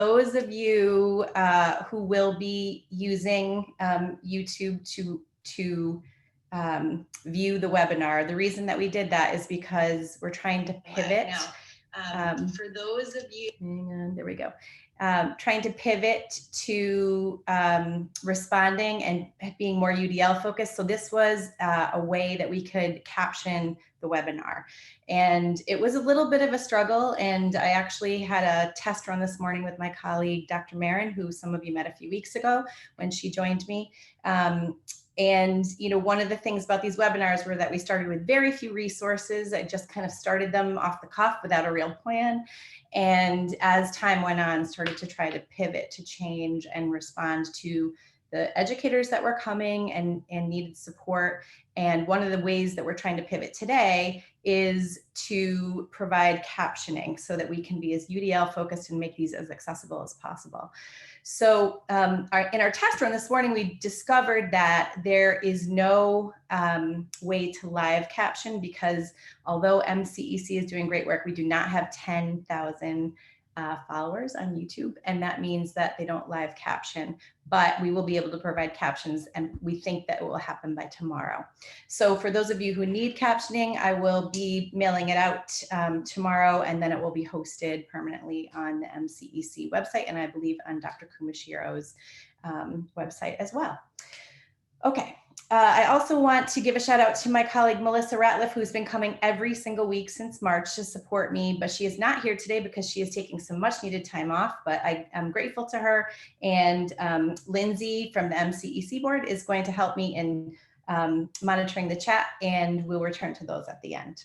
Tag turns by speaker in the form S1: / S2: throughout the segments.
S1: those of you who will be using YouTube to view the webinar, the reason that we did that is because we're trying to pivot. For those of you, hang on, there we go. Trying to pivot to responding and being more UDL focused. So this was a way that we could caption the webinar. And it was a little bit of a struggle. And I actually had a test run this morning with my colleague, Dr. Marin, who some of you met a few weeks ago when she joined me. And, you know, one of the things about these webinars were that we started with very few resources. I just kind of started them off the cuff without a real plan. And as time went on, started to try to pivot, to change and respond to the educators that were coming and needed support. And one of the ways that we're trying to pivot today is to provide captioning so that we can be as UDL focused and make these as accessible as possible. So in our test run this morning, we discovered that there is no way to live caption because although MCEC is doing great work, we do not have 10,000 followers on YouTube, and that means that they don't live caption, but we will be able to provide captions, and we think that it will happen by tomorrow. So for those of you who need captioning, I will be mailing it out tomorrow, and then it will be hosted permanently on the MCEC website, and I believe on Dr. Kumashiro's website as well. Okay. I also want to give a shout out to my colleague, Melissa Ratliff, who's been coming every single week since March to support me, but she is not here today because she is taking some much needed time off, but I am grateful to her. And Lindsay from the MCEC board is going to help me in monitoring the chat, and we'll return to those at the end.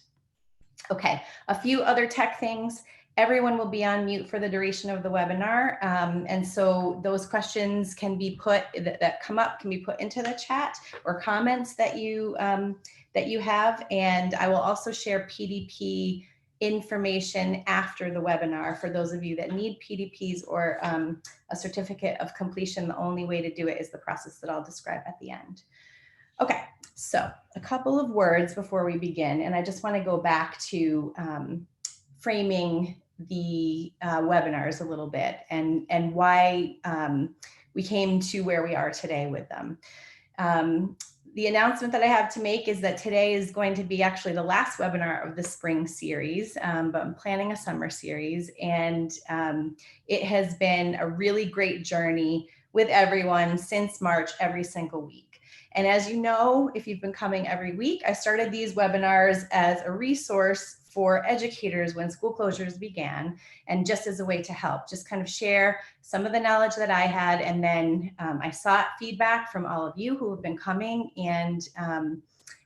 S1: Okay, a few other tech things. Everyone will be on mute for the duration of the webinar. And so those questions can be put, that come up can be put into the chat or comments that you have. And I will also share PDP information after the webinar for those of you that need PDPs or a certificate of completion. The only way to do it is the process that I'll describe at the end. Okay, so a couple of words before we begin. And I just want to go back to framing the webinars a little bit and why we came to where we are today with them. The announcement that I have to make is that today is going to be actually the last webinar of the spring series, but I'm planning a summer series, and it has been a really great journey with everyone since March, every single week. And as you know, if you've been coming every week, I started these webinars as a resource for educators when school closures began, and just as a way to help, just kind of share some of the knowledge that I had. And then I sought feedback from all of you who have been coming. And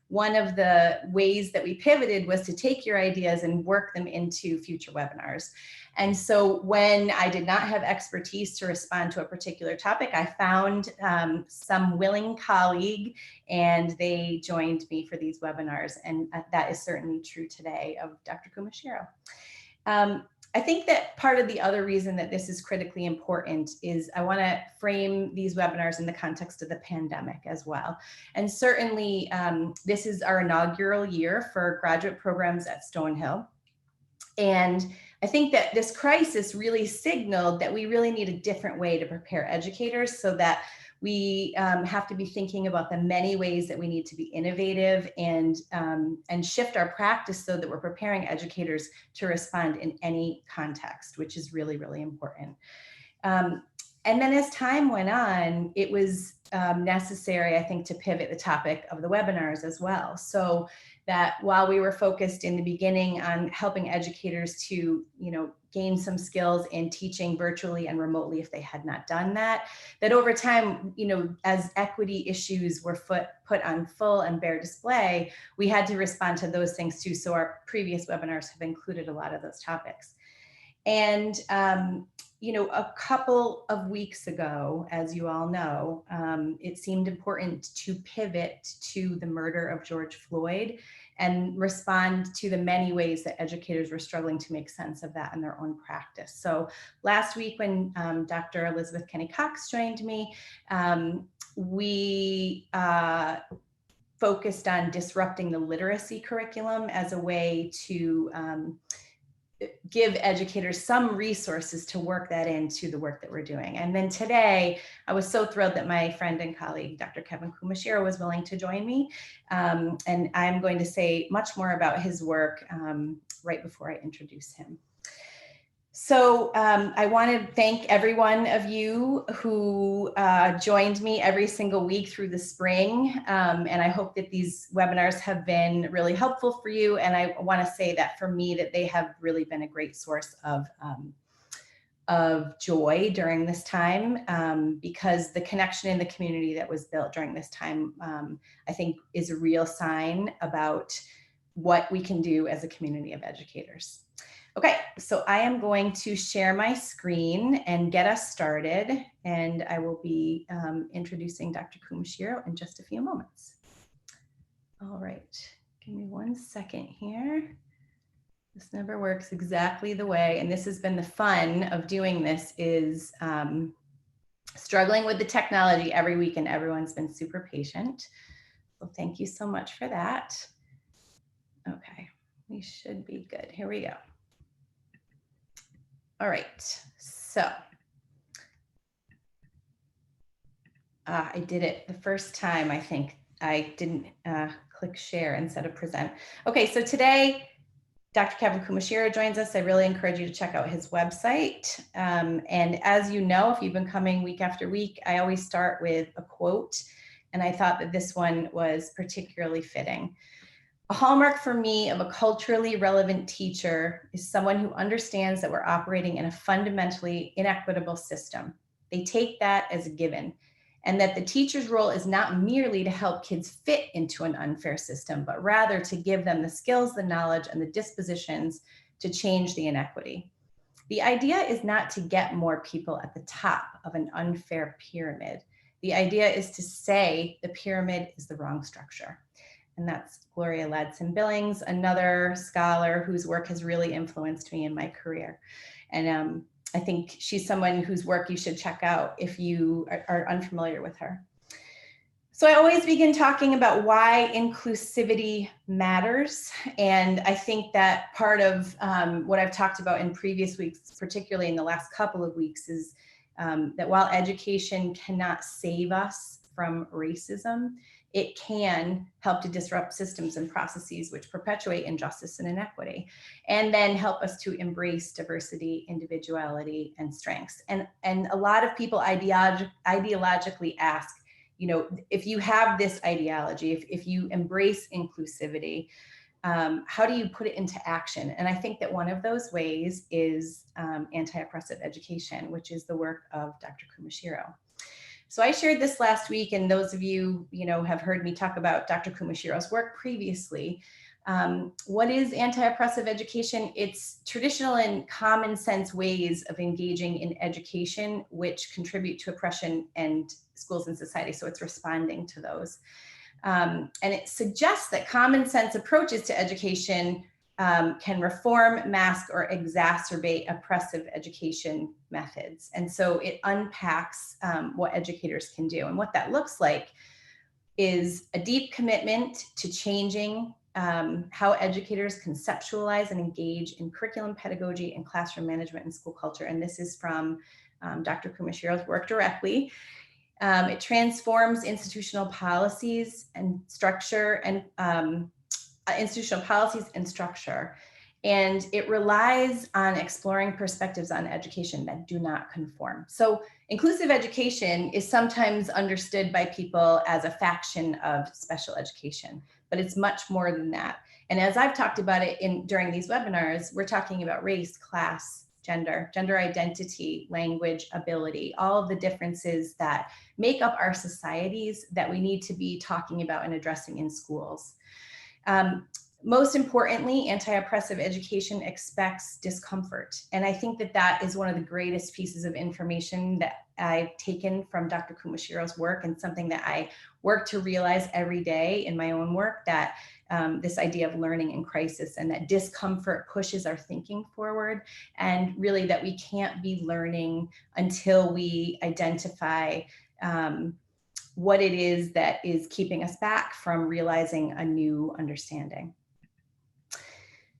S1: one of the ways that we pivoted was to take your ideas and work them into future webinars. And so when I did not have expertise to respond to a particular topic, I found some willing colleague, and they joined me for these webinars. And that is certainly true today of Dr. Kumashiro. I think that part of the other reason that this is critically important is I want to frame these webinars in the context of the pandemic as well. And certainly this is our inaugural year for graduate programs at Stonehill. And I think that this crisis really signaled that we really need a different way to prepare educators, so that we have to be thinking about the many ways that we need to be innovative and shift our practice so that we're preparing educators to respond in any context, which is really, really important. And then as time went on, it was necessary, I think, to pivot the topic of the webinars as well. So that while we were focused in the beginning on helping educators to, gain some skills in teaching virtually and remotely if they had not done that, that over time, as equity issues were put on full and bare display, we had to respond to those things too. So our previous webinars have included a lot of those topics. And a couple of weeks ago, as you all know, it seemed important to pivot to the murder of George Floyd and respond to the many ways that educators were struggling to make sense of that in their own practice. So last week when Dr. Elizabeth Kenny Cox joined me, we focused on disrupting the literacy curriculum as a way to give educators some resources to work that into the work that we're doing. And then today, I was so thrilled that my friend and colleague, Dr. Kevin Kumashiro, was willing to join me. And I'm going to say much more about his work right before I introduce him. So I want to thank every one of you who joined me every single week through the spring. And I hope that these webinars have been really helpful for you. And I want to say that for me, that they have really been a great source of joy during this time, because the connection in the community that was built during this time, I think is a real sign about what we can do as a community of educators. Okay, so I am going to share my screen and get us started, and I will be introducing Dr. Kumashiro in just a few moments. All right, give me 1 second here. This never works exactly the way, and this has been the fun of doing this, is struggling with the technology every week, and everyone's been super patient. So thank you so much for that. Okay, we should be good. Here we go. All right, so I did it the first time. I think I didn't click share instead of present. Okay, so today, Dr. Kevin Kumashiro joins us. I really encourage you to check out his website. And as you know, if you've been coming week after week, I always start with a quote. And I thought that this one was particularly fitting. A hallmark for me of a culturally relevant teacher is someone who understands that we're operating in a fundamentally inequitable system. They take that as a given, and that the teacher's role is not merely to help kids fit into an unfair system, but rather to give them the skills, the knowledge, and the dispositions to change the inequity. The idea is not to get more people at the top of an unfair pyramid. The idea is to say the pyramid is the wrong structure. And that's Gloria Ladson-Billings, another scholar whose work has really influenced me in my career. And I think she's someone whose work you should check out if you are unfamiliar with her. So I always begin talking about why inclusivity matters. And I think that part of what I've talked about in previous weeks, particularly in the last couple of weeks, is that while education cannot save us from racism, it can help to disrupt systems and processes which perpetuate injustice and inequity, and then help us to embrace diversity, individuality, and strengths. And a lot of people ideologically ask, you know, if you have this ideology, if you embrace inclusivity, how do you put it into action? And I think that one of those ways is anti-oppressive education, which is the work of Dr. Kumashiro. So I shared this last week, and those of you, have heard me talk about Dr. Kumashiro's work previously. What is anti-oppressive education? It's traditional and common sense ways of engaging in education which contribute to oppression and schools and society. So it's responding to those. And it suggests that common sense approaches to education can reform, mask, or exacerbate oppressive education methods. And so it unpacks what educators can do. And what that looks like is a deep commitment to changing how educators conceptualize and engage in curriculum pedagogy and classroom management and school culture. And this is from Dr. Kumashiro's work directly. It transforms institutional policies and structure, and and it relies on exploring perspectives on education that do not conform. So inclusive education is sometimes understood by people as a faction of special education, but it's much more than that. And as I've talked about it during these webinars, we're talking about race, class, gender identity, language, ability, all of the differences that make up our societies that we need to be talking about and addressing in schools. Most importantly, anti-oppressive education expects discomfort. And I think that that is one of the greatest pieces of information that I've taken from Dr. Kumashiro's work, and something that I work to realize every day in my own work, that this idea of learning in crisis, and that discomfort pushes our thinking forward, and really that we can't be learning until we identify what it is that is keeping us back from realizing a new understanding.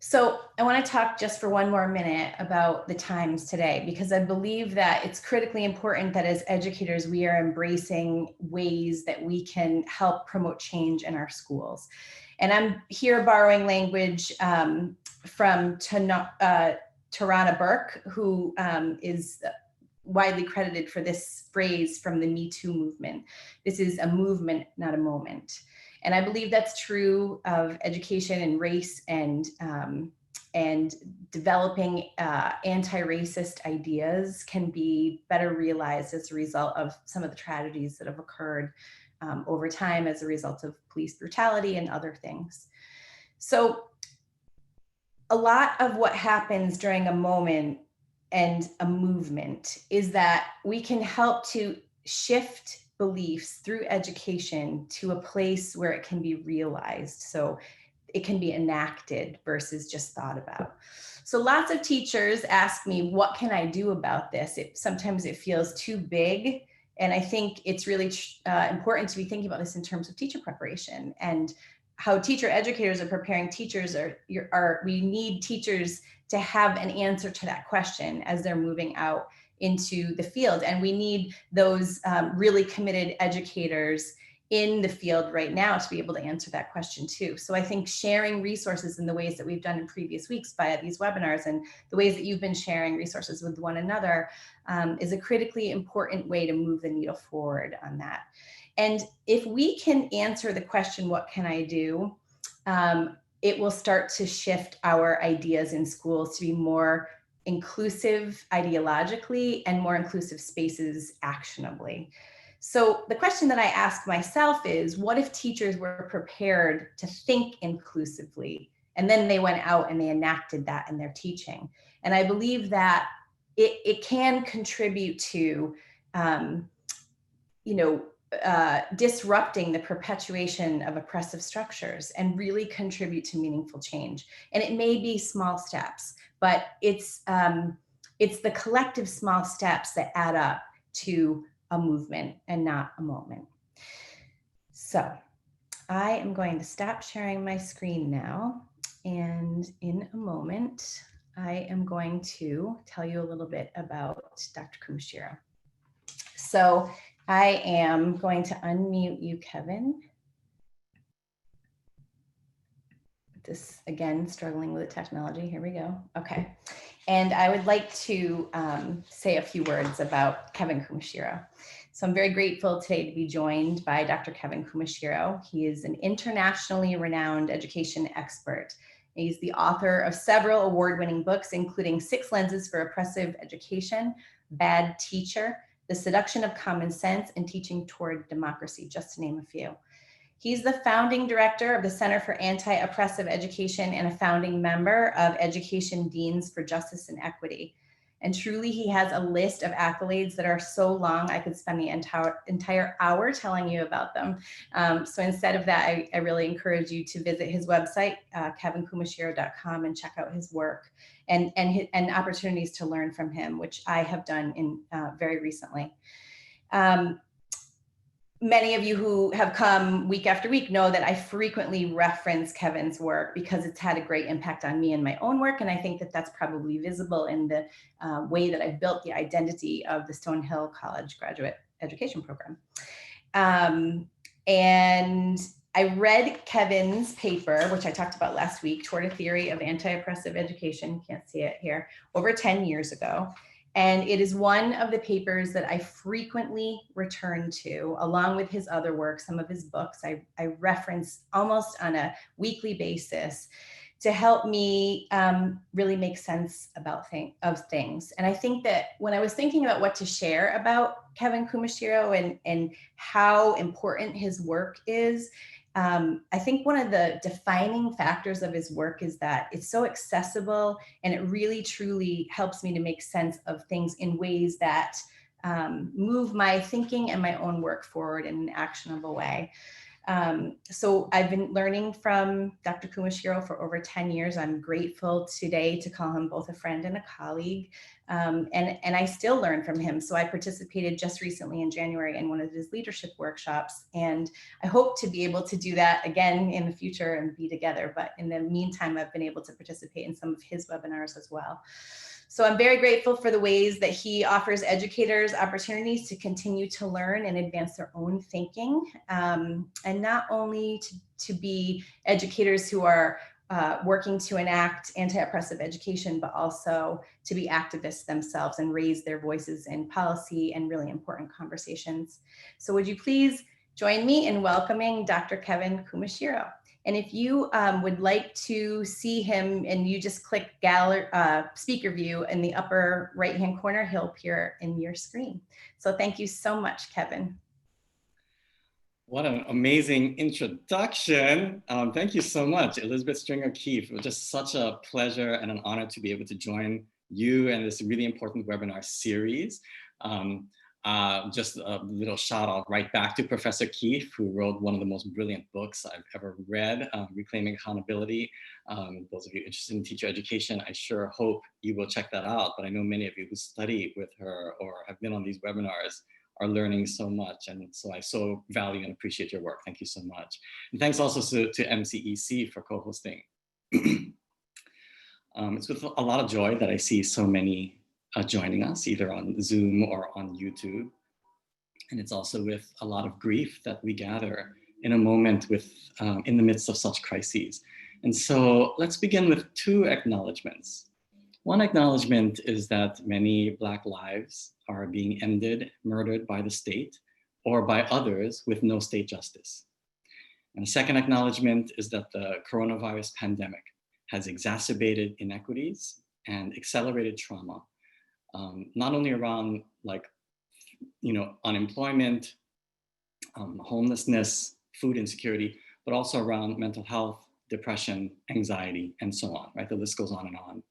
S1: So I want to talk just for one more minute about the times today, because I believe that it's critically important that as educators, we are embracing ways that we can help promote change in our schools. And I'm here borrowing language from Tarana Burke, who is widely credited for this phrase from the Me Too movement. This is a movement, not a moment. And I believe that's true of education and race and developing anti-racist ideas can be better realized as a result of some of the tragedies that have occurred over time as a result of police brutality and other things. So a lot of what happens during a moment and a movement is that we can help to shift beliefs through education to a place where it can be realized. So it can be enacted versus just thought about. So lots of teachers ask me, what can I do about this? Sometimes it feels too big. And I think it's really important to be thinking about this in terms of teacher preparation and how teacher educators are preparing teachers. We need teachers to have an answer to that question as they're moving out into the field. And we need those really committed educators in the field right now to be able to answer that question too. So I think sharing resources in the ways that we've done in previous weeks via these webinars and the ways that you've been sharing resources with one another is a critically important way to move the needle forward on that. And if we can answer the question, what can I do? It will start to shift our ideas in schools to be more inclusive ideologically and more inclusive spaces actionably. So the question that I ask myself is, what if teachers were prepared to think inclusively and then they went out and they enacted that in their teaching? And I believe that it can contribute to, disrupting the perpetuation of oppressive structures and really contribute to meaningful change. And it may be small steps, but it's the collective small steps that add up to a movement and not a moment. So I am going to stop sharing my screen now. And in a moment, I am going to tell you a little bit about Dr. Kumashiro. So I am going to unmute you, Kevin. This, again, struggling with the technology. Here we go. Okay. And I would like to say a few words about Kevin Kumashiro. So I'm very grateful today to be joined by Dr. Kevin Kumashiro. He is an internationally renowned education expert. He's the author of several award-winning books, including 6 Lenses for Oppressive Education, Bad Teacher, The Seduction of Common Sense, and Teaching Toward Democracy, just to name a few. He's the founding director of the Center for Anti-Oppressive Education and a founding member of Education Deans for Justice and Equity. And truly, he has a list of accolades that are so long, I could spend the entire hour telling you about them. So instead of that, I really encourage you to visit his website, kevinkumashiro.com, and check out his work and opportunities to learn from him, which I have done very recently. Many of you who have come week after week know that I frequently reference Kevin's work because it's had a great impact on me in my own work. And I think that that's probably visible in the way that I've built the identity of the Stonehill College Graduate Education Program. And I read Kevin's paper, which I talked about last week, Toward a Theory of Anti-Oppressive Education, can't see it here, over 10 years ago. And it is one of the papers that I frequently return to, along with his other work, some of his books I reference almost on a weekly basis to help me really make sense about things. And I think that when I was thinking about what to share about Kevin Kumashiro and how important his work is, I think one of the defining factors of his work is that it's so accessible and it really truly helps me to make sense of things in ways that move my thinking and my own work forward in an actionable way. So I've been learning from Dr. Kumashiro for over 10 years. I'm grateful today to call him both a friend and a colleague. And I still learn from him. So I participated just recently in January in one of his leadership workshops. And I hope to be able to do that again in the future and be together. But in the meantime, I've been able to participate in some of his webinars as well. So I'm very grateful for the ways that he offers educators opportunities to continue to learn and advance their own thinking, and not only to be educators who are working to enact anti-oppressive education, but also to be activists themselves and raise their voices in policy and really important conversations. So would you please join me in welcoming Dr. Kevin Kumashiro. And if you would like to see him, and you just click speaker view in the upper right-hand corner, he'll appear in your screen. So thank you so much, Kevin.
S2: What an amazing introduction. Thank you so much, Elizabeth Stringer-Keefe. It was just such a pleasure and an honor to be able to join you and this really important webinar series. Just a little shout out right back to Professor Keefe, who wrote one of the most brilliant books I've ever read, Reclaiming Accountability. Those of you interested in teacher education, I sure hope you will check that out. But I know many of you who study with her or have been on these webinars are learning so much. And so I so value and appreciate your work. Thank you so much. And thanks also to MCEC for co-hosting. It's with a lot of joy that I see so many joining us either on Zoom or on YouTube. And it's also with a lot of grief that we gather in a moment in the midst of such crises. And so let's begin with two acknowledgements. One acknowledgement is that many Black lives are being ended, murdered by the state or by others with no state justice. And the second acknowledgement is that the coronavirus pandemic has exacerbated inequities and accelerated trauma, not only around unemployment, homelessness, food insecurity, but also around mental health, depression, anxiety, and so on, right? The list goes on and on.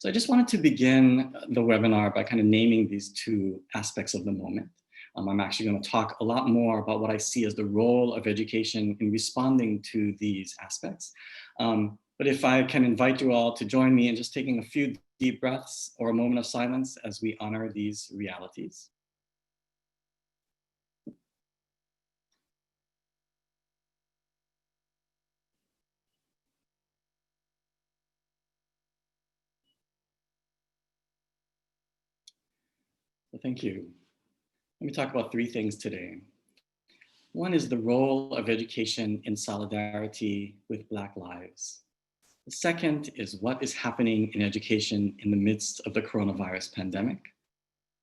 S2: So I just wanted to begin the webinar by kind of naming these two aspects of the moment. I'm actually going to talk a lot more about what I see as the role of education in responding to these aspects. But if I can invite you all to join me in just taking a few deep breaths or a moment of silence as we honor these realities. So thank you. Let me talk about three things today. One is the role of education in solidarity with Black lives. The second is what is happening in education in the midst of the coronavirus pandemic.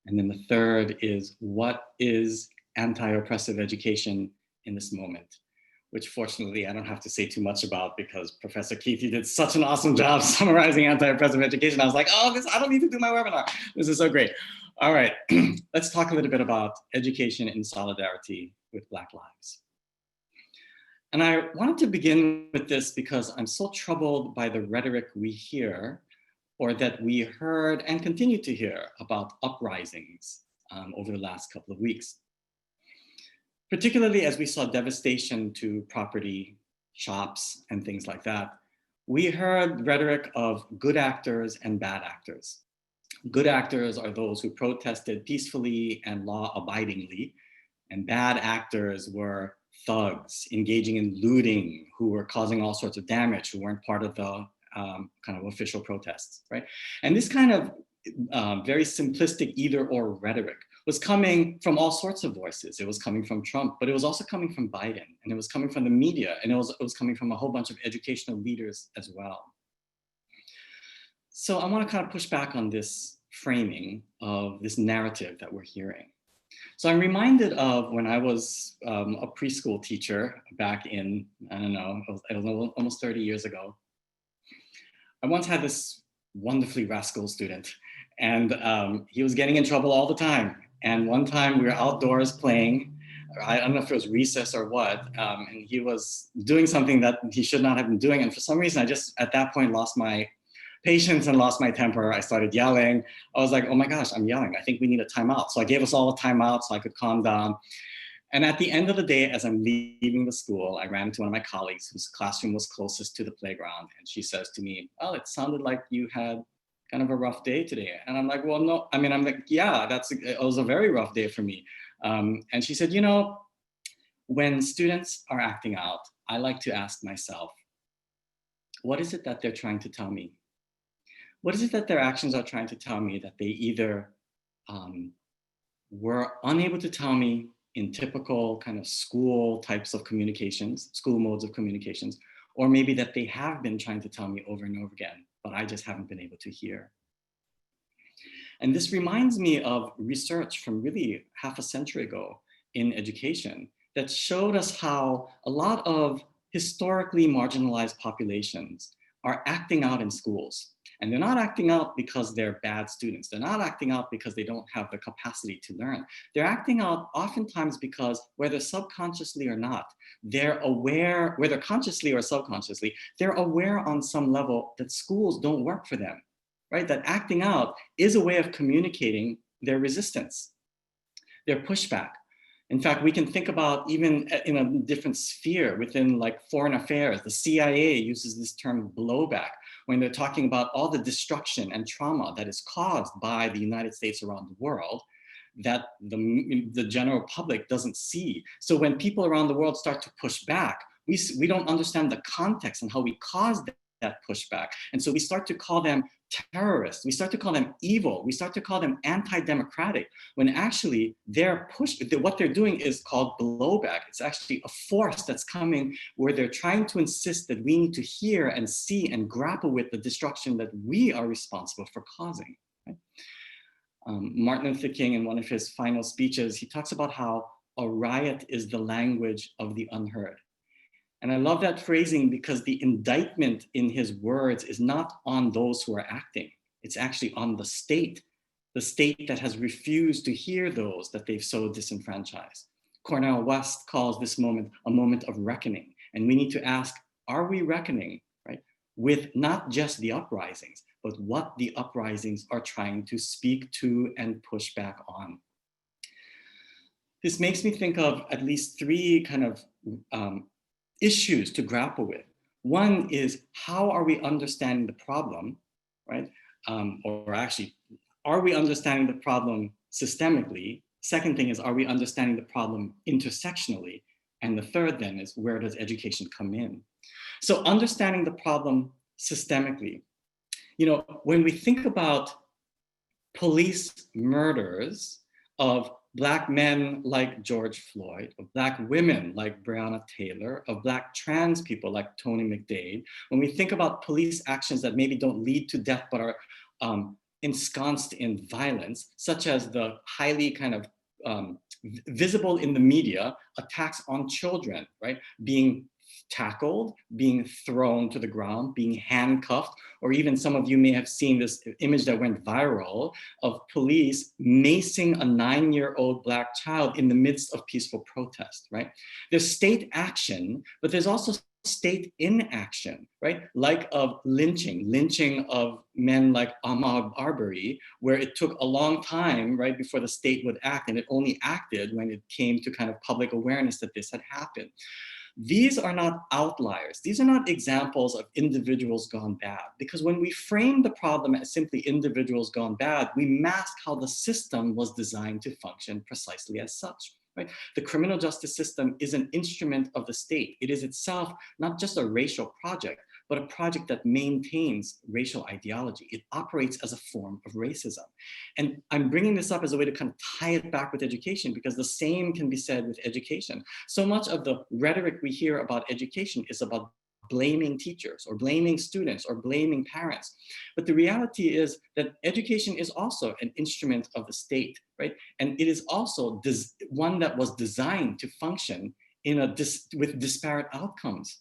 S2: And then the third is what is anti-oppressive education in this moment, which fortunately I don't have to say too much about because Professor Keefe, you did such an awesome job summarizing anti-oppressive education. I was like, oh, I don't need to do my webinar. This is so great. All right, let's talk a little bit about education in solidarity with Black lives. And I wanted to begin with this because I'm so troubled by the rhetoric we hear, or that we heard and continue to hear about uprisings over the last couple of weeks. Particularly as we saw devastation to property, shops, and things like that, we heard rhetoric of good actors and bad actors. Good actors are those who protested peacefully and law-abidingly, and bad actors were thugs engaging in looting, who were causing all sorts of damage, who weren't part of the kind of official protests, right? And this kind of very simplistic either-or rhetoric was coming from all sorts of voices. It was coming from Trump, but it was also coming from Biden, and it was coming from the media, and it was coming from a whole bunch of educational leaders as well. So I want to kind of push back on this framing of this narrative that we're hearing. So I'm reminded of when I was a preschool teacher back in, I don't know, almost 30 years ago. I once had this wonderfully rascal student, and he was getting in trouble all the time. And one time we were outdoors playing, I don't know if it was recess or what, and he was doing something that he should not have been doing. And for some reason, I just, at that point, lost my patience and lost my temper. I started yelling. I was like, oh my gosh, I'm yelling. I think we need a timeout. So I gave us all a timeout so I could calm down. And at the end of the day, as I'm leaving the school, I ran into one of my colleagues whose classroom was closest to the playground. And she says to me, "Oh, it sounded like you had kind of a rough day today." And I'm like, "Well, no, I mean," I'm like, "Yeah, it was a very rough day for me." And she said, "You know, when students are acting out, I like to ask myself, what is it that they're trying to tell me? What is it that their actions are trying to tell me that they either um, were unable to tell me in typical kind of school types of communications, school modes of communications, or maybe that they have been trying to tell me over and over again, but I just haven't been able to hear." And this reminds me of research from really half a century ago in education that showed us how a lot of historically marginalized populations are acting out in schools. And they're not acting out because they're bad students. They're not acting out because they don't have the capacity to learn. They're acting out oftentimes because, whether subconsciously or not, they're aware, whether consciously or subconsciously, they're aware on some level that schools don't work for them, right? That acting out is a way of communicating their resistance, their pushback. In fact, we can think about even in a different sphere within like foreign affairs. The CIA uses this term blowback when they're talking about all the destruction and trauma that is caused by the United States around the world that the general public doesn't see. So when people around the world start to push back, we don't understand the context and how we caused that pushback. And so we start to call them terrorists, we start to call them evil, we start to call them anti-democratic, when actually what they're doing is called blowback. It's actually a force that's coming where they're trying to insist that we need to hear and see and grapple with the destruction that we are responsible for causing. Right? Martin Luther King, in one of his final speeches, he talks about how a riot is the language of the unheard. And I love that phrasing because the indictment in his words is not on those who are acting. It's actually on the state that has refused to hear those that they've so disenfranchised. Cornel West calls this moment a moment of reckoning. And we need to ask, are we reckoning, right, with not just the uprisings, but what the uprisings are trying to speak to and push back on? This makes me think of at least three kind of issues to grapple with. One is, how are we understanding the problem, right? Or actually, are we understanding the problem systemically? Second thing is, are we understanding the problem intersectionally? And the third then is, where does education come in? So understanding the problem systemically, you know, when we think about police murders of Black men like George Floyd, of Black women like Breonna Taylor, of Black trans people like Tony McDade, when we think about police actions that maybe don't lead to death but are ensconced in violence, such as the highly kind of visible in the media attacks on children, right? Being tackled, being thrown to the ground, being handcuffed, or even some of you may have seen this image that went viral of police macing a 9-year-old Black child in the midst of peaceful protest, right? There's state action, but there's also state inaction, right? Like of lynching of men like Ahmaud Arbery, where it took a long time, right, before the state would act, and it only acted when it came to kind of public awareness that this had happened. These are not outliers. These are not examples of individuals gone bad, because when we frame the problem as simply individuals gone bad, we mask how the system was designed to function precisely as such. Right? The criminal justice system is an instrument of the state. It is itself not just a racial project, but a project that maintains racial ideology. It operates as a form of racism. And I'm bringing this up as a way to kind of tie it back with education, because the same can be said with education. So much of the rhetoric we hear about education is about blaming teachers or blaming students or blaming parents. But the reality is that education is also an instrument of the state, right? And it is also one that was designed to function with disparate outcomes.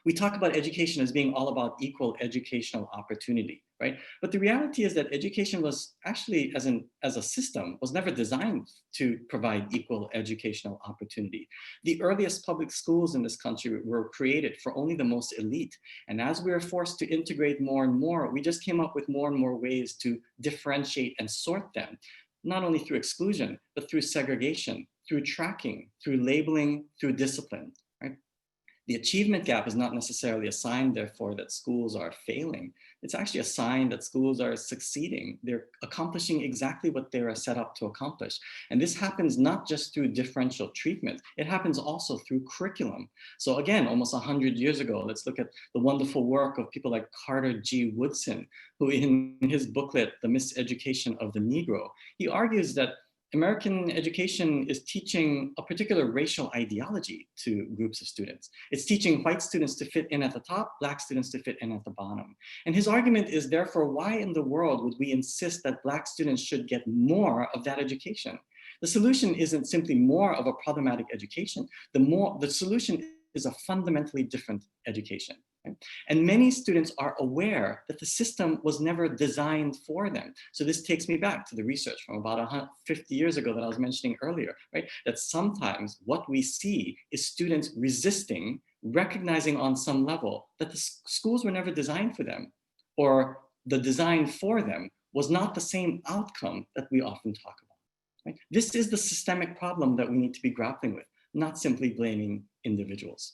S2: We talk about education as being all about equal educational opportunity, right? But the reality is that education was actually, as a system, was never designed to provide equal educational opportunity. The earliest public schools in this country were created for only the most elite. And as we were forced to integrate more and more, we just came up with more and more ways to differentiate and sort them. not only through exclusion, but through segregation, through tracking, through labeling, through discipline, right? The achievement gap is not necessarily a sign, therefore, that schools are failing. It's actually a sign that schools are succeeding. They're accomplishing exactly what they are set up to accomplish. And this happens not just through differential treatment, it happens also through curriculum. So again, almost 100 years ago, let's look at the wonderful work of people like Carter G. Woodson, who in his booklet, The Miseducation of the Negro, he argues that American education is teaching a particular racial ideology to groups of students. It's teaching white students to fit in at the top, Black students to fit in at the bottom. And his argument is, therefore, why in the world would we insist that Black students should get more of that education? The solution isn't simply more of a problematic education. The solution is a fundamentally different education. Right? And many students are aware that the system was never designed for them. So this takes me back to the research from about 50 years ago that I was mentioning earlier, right? That sometimes what we see is students resisting, recognizing on some level that the schools were never designed for them, or the design for them was not the same outcome that we often talk about. Right? This is the systemic problem that we need to be grappling with, not simply blaming individuals.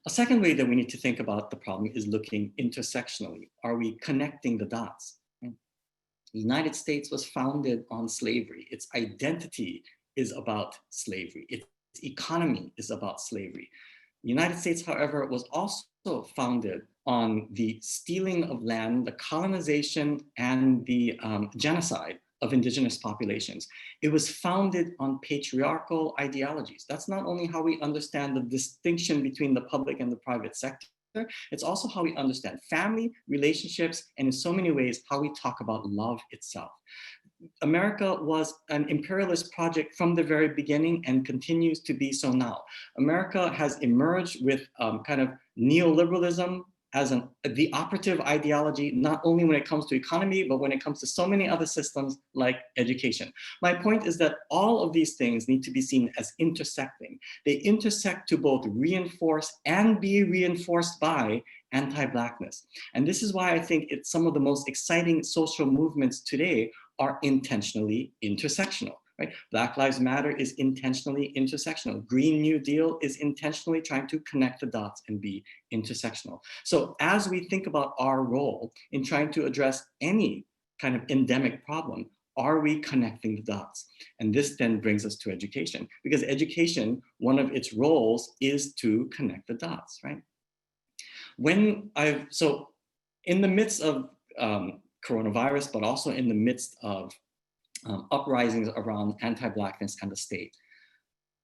S2: A second way that we need to think about the problem is looking intersectionally. Are we connecting the dots? The United States was founded on slavery. Its identity is about slavery. Its economy is about slavery. The United States, however, was also founded on the stealing of land, the colonization, and the genocide of indigenous populations. It was founded on patriarchal ideologies. That's not only how we understand the distinction between the public and the private sector, it's also how we understand family, relationships, and in so many ways, how we talk about love itself. America was an imperialist project from the very beginning and continues to be so now. America has emerged with kind of neoliberalism as the operative ideology, not only when it comes to economy, but when it comes to so many other systems like education. My point is that all of these things need to be seen as intersecting. They intersect to both reinforce and be reinforced by anti-Blackness. And this is why I think some of the most exciting social movements today are intentionally intersectional. Right? Black Lives Matter is intentionally intersectional. Green New Deal is intentionally trying to connect the dots and be intersectional. So as we think about our role in trying to address any kind of endemic problem, are we connecting the dots? And this then brings us to education, because education, one of its roles is to connect the dots, right? So in the midst of coronavirus, but also in the midst of uprisings around anti-Blackness and the state,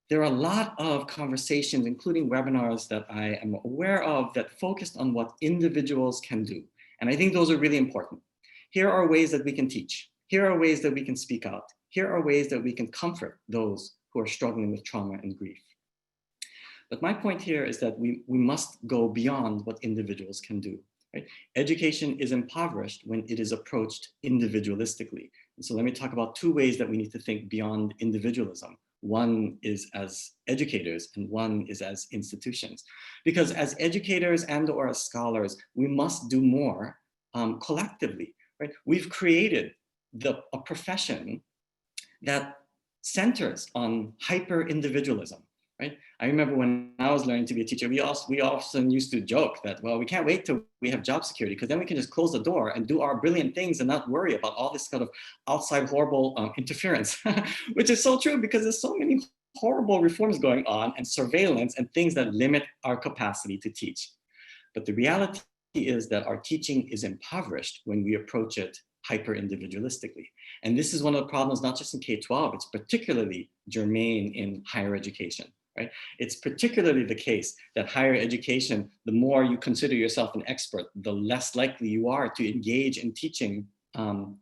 S2: there are a lot of conversations, including webinars that I am aware of, that focused on what individuals can do. And I think those are really important. Here are ways that we can teach. Here are ways that we can speak out. Here are ways that we can comfort those who are struggling with trauma and grief. But my point here is that we must go beyond what individuals can do. Right? Education is impoverished when it is approached individualistically. And so let me talk about two ways that we need to think beyond individualism. One is as educators and one is as institutions. Because as educators and or as scholars, we must do more collectively. Right? We've created a profession that centers on hyper-individualism. Right? I remember when I was learning to be a teacher, we often used to joke that, well, we can't wait till we have job security, because then we can just close the door and do our brilliant things and not worry about all this kind of outside horrible interference, which is so true, because there's so many horrible reforms going on and surveillance and things that limit our capacity to teach. But the reality is that our teaching is impoverished when we approach it hyper-individualistically. And this is one of the problems, not just in K-12, it's particularly germane in higher education. Right? It's particularly the case that higher education, the more you consider yourself an expert, the less likely you are to engage in teaching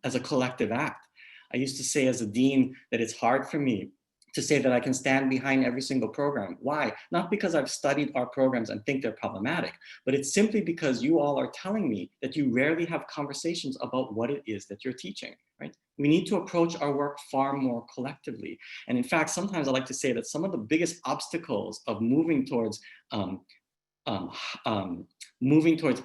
S2: as a collective act. I used to say as a dean that it's hard for me to say that I can stand behind every single program. Why? Not because I've studied our programs and think they're problematic, but it's simply because you all are telling me that you rarely have conversations about what it is that you're teaching, right? We need to approach our work far more collectively. And in fact, sometimes I like to say that some of the biggest obstacles of moving towards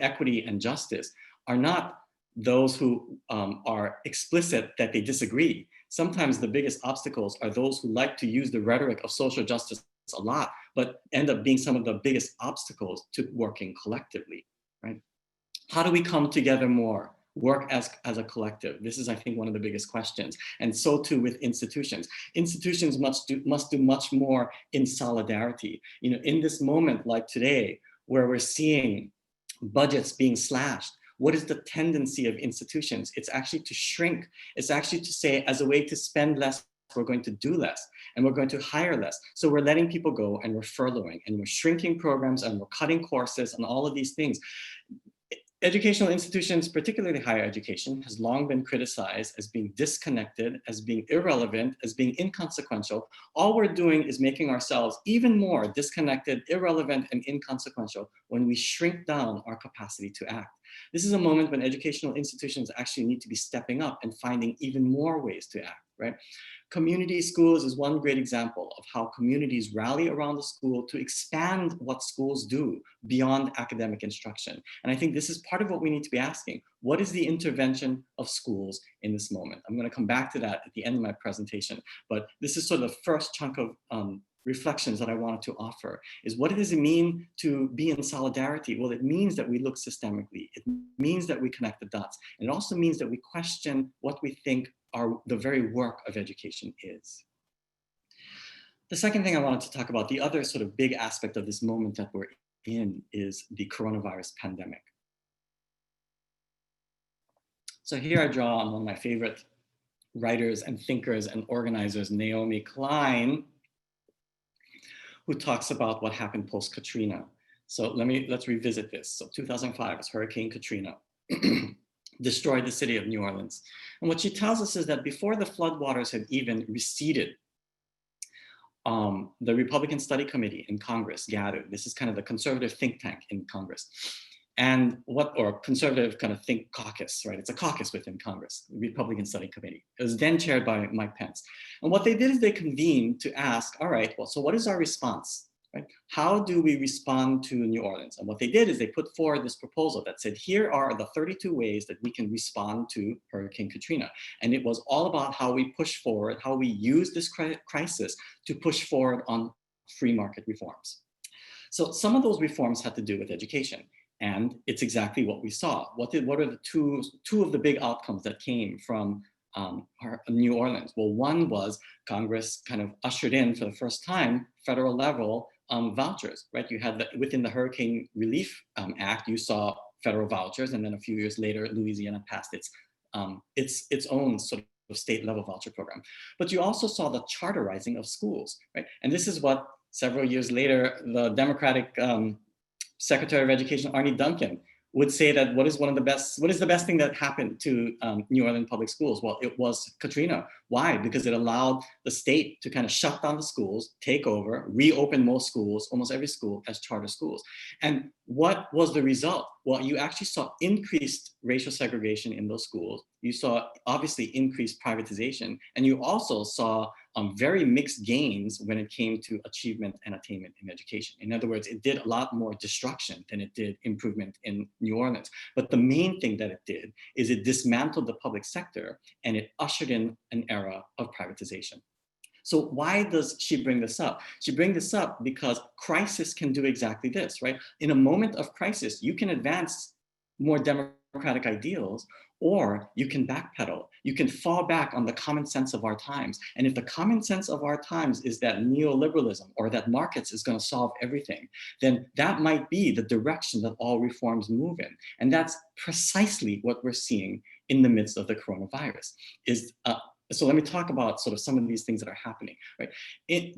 S2: equity and justice are not those who are explicit that they disagree. sometimes the biggest obstacles are those who like to use the rhetoric of social justice a lot, but end up being some of the biggest obstacles to working collectively, right? How do we come together more? Work as a collective. This is, I think, one of the biggest questions. And so too with institutions. Institutions must do much more in solidarity. You know, in this moment like today, where we're seeing budgets being slashed, what is the tendency of institutions? It's actually to shrink. It's actually to say, as a way to spend less, we're going to do less and we're going to hire less. So we're letting people go and we're furloughing and we're shrinking programs and we're cutting courses and all of these things. Educational institutions, particularly higher education, has long been criticized as being disconnected, as being irrelevant, as being inconsequential. All we're doing is making ourselves even more disconnected, irrelevant, and inconsequential when we shrink down our capacity to act. This is a moment when educational institutions actually need to be stepping up and finding even more ways to act, right? Community schools is one great example of how communities rally around the school to expand what schools do beyond academic instruction. And I think this is part of what we need to be asking. What is the intervention of schools in this moment? I'm going to come back to that at the end of my presentation, but this is sort of the first chunk of reflections that I wanted to offer is what does it mean to be in solidarity? Well, it means that we look systemically. It means that we connect the dots. And it also means that we question what we think the very work of education is. The second thing I wanted to talk about, the other sort of big aspect of this moment that we're in is the coronavirus pandemic. So here I draw on one of my favorite writers and thinkers and organizers, Naomi Klein, who talks about what happened post-Katrina. So let's revisit this. So 2005 is Hurricane Katrina. Destroyed the city of New Orleans. And what she tells us is that before the floodwaters had even receded, the Republican Study Committee in Congress gathered. This is kind of the conservative think tank in Congress. And or conservative kind of think caucus, right? It's a caucus within Congress, the Republican Study Committee. It was then chaired by Mike Pence. And what they did is they convened to ask, all right, well, so what is our response? Right? How do we respond to New Orleans? And what they did is they put forward this proposal that said, here are the 32 ways that we can respond to Hurricane Katrina. And it was all about how we push forward, how we use this crisis to push forward on free market reforms. So some of those reforms had to do with education. And it's exactly what we saw. What are the two of the big outcomes that came from New Orleans? Well, one was Congress kind of ushered in for the first time federal level vouchers, right? You had within the Hurricane Relief Act, you saw federal vouchers, and then a few years later, Louisiana passed its own sort of state level voucher program. But you also saw the charterizing of schools, right? And this is what several years later, the Democratic Secretary of Education, Arne Duncan, would say that what is the best thing that happened to New Orleans public schools? Well, it was Katrina. Why? Because it allowed the state to kind of shut down the schools, take over, reopen most schools, almost every school as charter schools. And what was the result? Well, you actually saw increased racial segregation in those schools. You saw obviously increased privatization, and you also saw very mixed gains when it came to achievement and attainment in education. In other words, it did a lot more destruction than it did improvement in New Orleans. But the main thing that it did is it dismantled the public sector and it ushered in an era of privatization. So why does she bring this up? She brings this up because crisis can do exactly this, right? In a moment of crisis, you can advance more democratic ideals, or you can backpedal. You can fall back on the common sense of our times. And if the common sense of our times is that neoliberalism or that markets is going to solve everything, then that might be the direction that all reforms move in. And that's precisely what we're seeing in the midst of the coronavirus. So let me talk about sort of some of these things that are happening, right?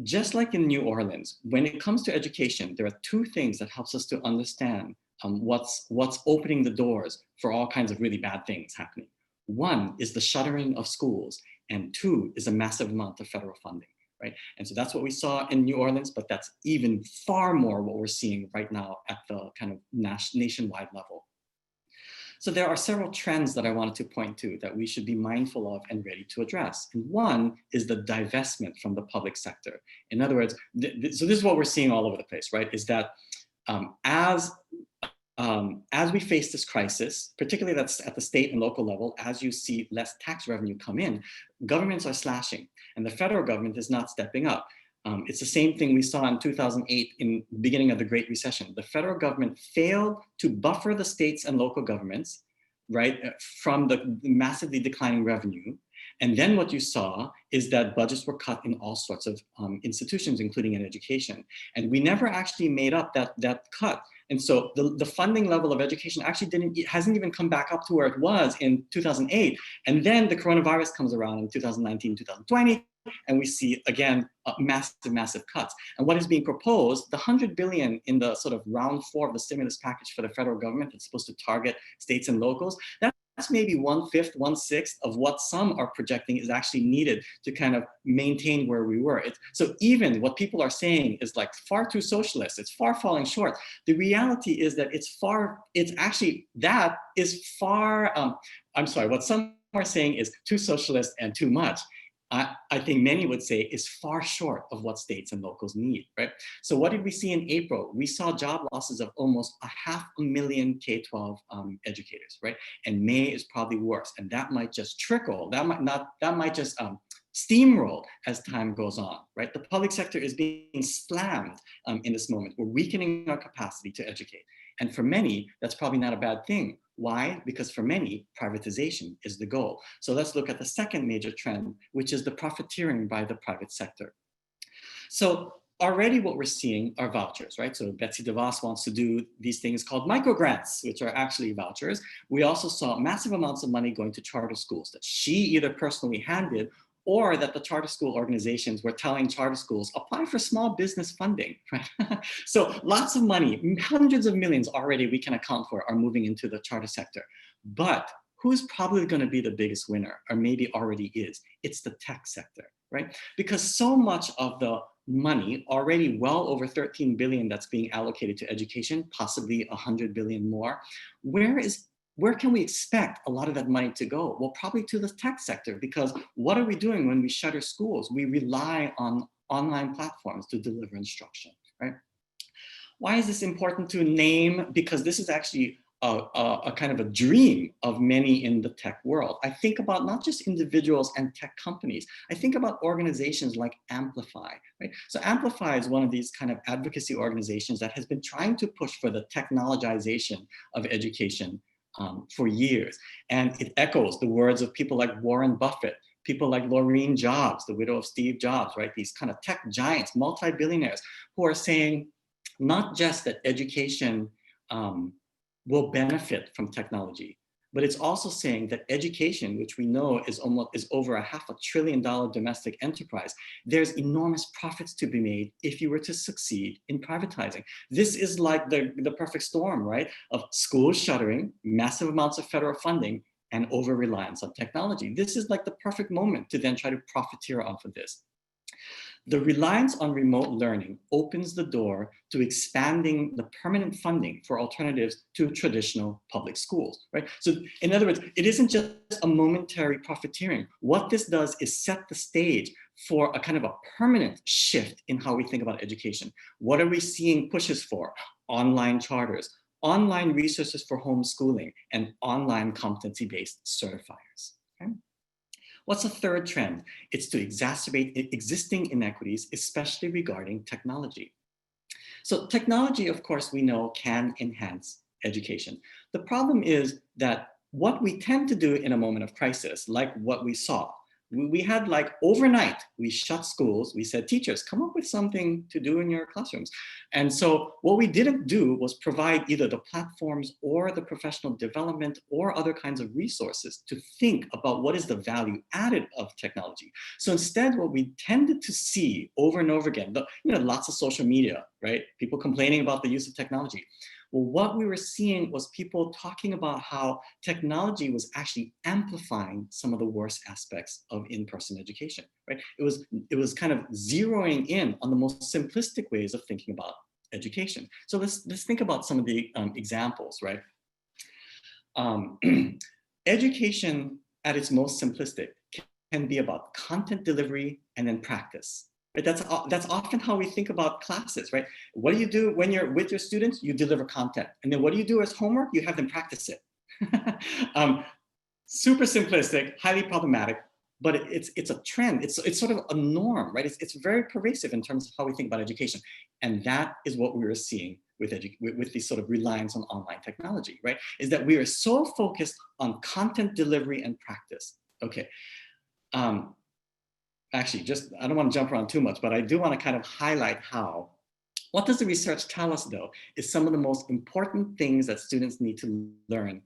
S2: Just like in New Orleans, when it comes to education, there are two things that helps us to understand what's opening the doors for all kinds of really bad things happening. One is the shuttering of schools, and two is a massive amount of federal funding, right? And so that's what we saw in New Orleans, but that's even far more what we're seeing right now at the kind of nationwide level. So there are several trends that I wanted to point to that we should be mindful of and ready to address. And one is the divestment from the public sector. In other words, so this is what we're seeing all over the place, right? Is that as as we face this crisis, particularly that's at the state and local level, as you see less tax revenue come in, governments are slashing, and the federal government is not stepping up. It's the same thing we saw in 2008 in the beginning of the Great Recession. The federal government failed to buffer the states and local governments, right, from the massively declining revenue. And then what you saw is that budgets were cut in all sorts of institutions, including in education. And we never actually made up that cut. And so the funding level of education actually hasn't even come back up to where it was in 2008. And then the coronavirus comes around in 2019, 2020, and we see again massive cuts. And what is being proposed, the 100 billion in the sort of round 4 of the stimulus package for the federal government that's supposed to target states and locals, that's maybe 1/5, 1/6 of what some are projecting is actually needed to kind of maintain where we were. So even what people are saying is like far too socialist, it's far falling short. The reality is that what some are saying is too socialist and too much. I think many would say is far short of what states and locals need, right? So what did we see in April? We saw job losses of almost 500,000 K-12 educators, right? And May is probably worse, and that might just trickle. That might just steamroll as time goes on, right? The public sector is being slammed in this moment. We're weakening our capacity to educate. And for many, that's probably not a bad thing. Why? Because for many, privatization is the goal. So let's look at the second major trend, which is the profiteering by the private sector. So already what we're seeing are vouchers, right? So Betsy DeVos wants to do these things called microgrants, which are actually vouchers. We also saw massive amounts of money going to charter schools that she either personally handed or that the charter school organizations were telling charter schools, apply for small business funding, right? So lots of money, hundreds of millions already we can account for are moving into the charter sector. But who's probably going to be the biggest winner, or maybe already is? It's the tech sector, right? Because so much of the money, already well over 13 billion that's being allocated to education, possibly 100 billion more, where can we expect a lot of that money to go? Well, probably to the tech sector, because what are we doing when we shutter schools? We rely on online platforms to deliver instruction, right? Why is this important to name? Because this is actually a kind of a dream of many in the tech world. I think about not just individuals and tech companies. I think about organizations like Amplify, right? So Amplify is one of these kind of advocacy organizations that has been trying to push for the technologization of education for years. And it echoes the words of people like Warren Buffett, people like Laureen Jobs, the widow of Steve Jobs, right? These kind of tech giants, multi-billionaires, who are saying not just that education will benefit from technology, but it's also saying that education, which we know is over a $500 billion domestic enterprise, there's enormous profits to be made if you were to succeed in privatizing. This is like the perfect storm, right? Of schools shuttering, massive amounts of federal funding, and over-reliance on technology. This is like the perfect moment to then try to profiteer off of this. The reliance on remote learning opens the door to expanding the permanent funding for alternatives to traditional public schools, right? So in other words, it isn't just a momentary profiteering. What this does is set the stage for a kind of a permanent shift in how we think about education. What are we seeing pushes for? Online charters, online resources for homeschooling, and online competency-based certifiers. Okay? What's a third trend? It's to exacerbate existing inequities, especially regarding technology. So technology, of course, we know can enhance education. The problem is that what we tend to do in a moment of crisis, like what we saw, we had like overnight, we shut schools. We said, teachers, come up with something to do in your classrooms. And so what we didn't do was provide either the platforms or the professional development or other kinds of resources to think about what is the value added of technology. So instead, what we tended to see over and over again, lots of social media, right? People complaining about the use of technology. Well, what we were seeing was people talking about how technology was actually amplifying some of the worst aspects of in-person education, right? It was kind of zeroing in on the most simplistic ways of thinking about education. So let's think about some of the examples, right? Education at its most simplistic can be about content delivery and then practice. Right? That's often how we think about classes, right? What do you do when you're with your students? You deliver content. And then what do you do as homework? You have them practice it. um, Super simplistic, highly problematic, but it's a trend. It's sort of a norm, right? It's very pervasive in terms of how we think about education. And that is what we are seeing with this sort of reliance on online technology, right? Is that we are so focused on content delivery and practice. Okay. Um, Actually, just I don't want to jump around too much, but I do want to kind of highlight how. What does the research tell us, though, is some of the most important things that students need to learn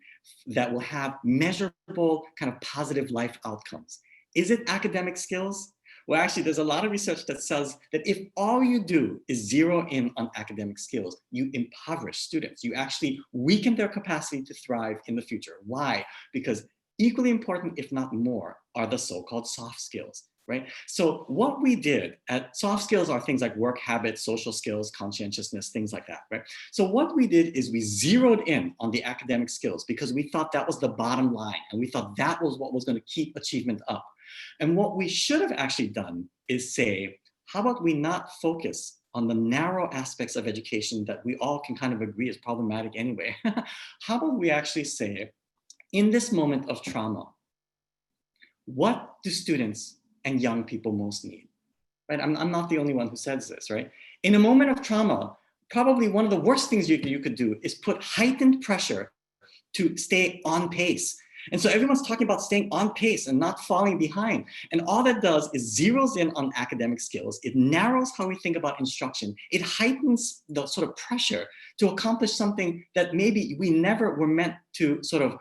S2: that will have measurable kind of positive life outcomes. Is it academic skills? Well, actually, there's a lot of research that says that if all you do is zero in on academic skills, you impoverish students. You actually weaken their capacity to thrive in the future. Why? Because equally important, if not more, are the so-called soft skills. Right? So what we did at soft skills are things like work habits, social skills, conscientiousness, things like that, right? So what we did is we zeroed in on the academic skills because we thought that was the bottom line and we thought that was what was going to keep achievement up. And what we should have actually done is say, how about we not focus on the narrow aspects of education that we all can kind of agree is problematic anyway? How about we actually say, in this moment of trauma, what do students and young people most need? Right? I'm not the only one who says this, right? In a moment of trauma, probably one of the worst things you could do is put heightened pressure to stay on pace. And so everyone's talking about staying on pace and not falling behind. And all that does is zeroes in on academic skills. It narrows how we think about instruction. It heightens the sort of pressure to accomplish something that maybe we never were meant to sort of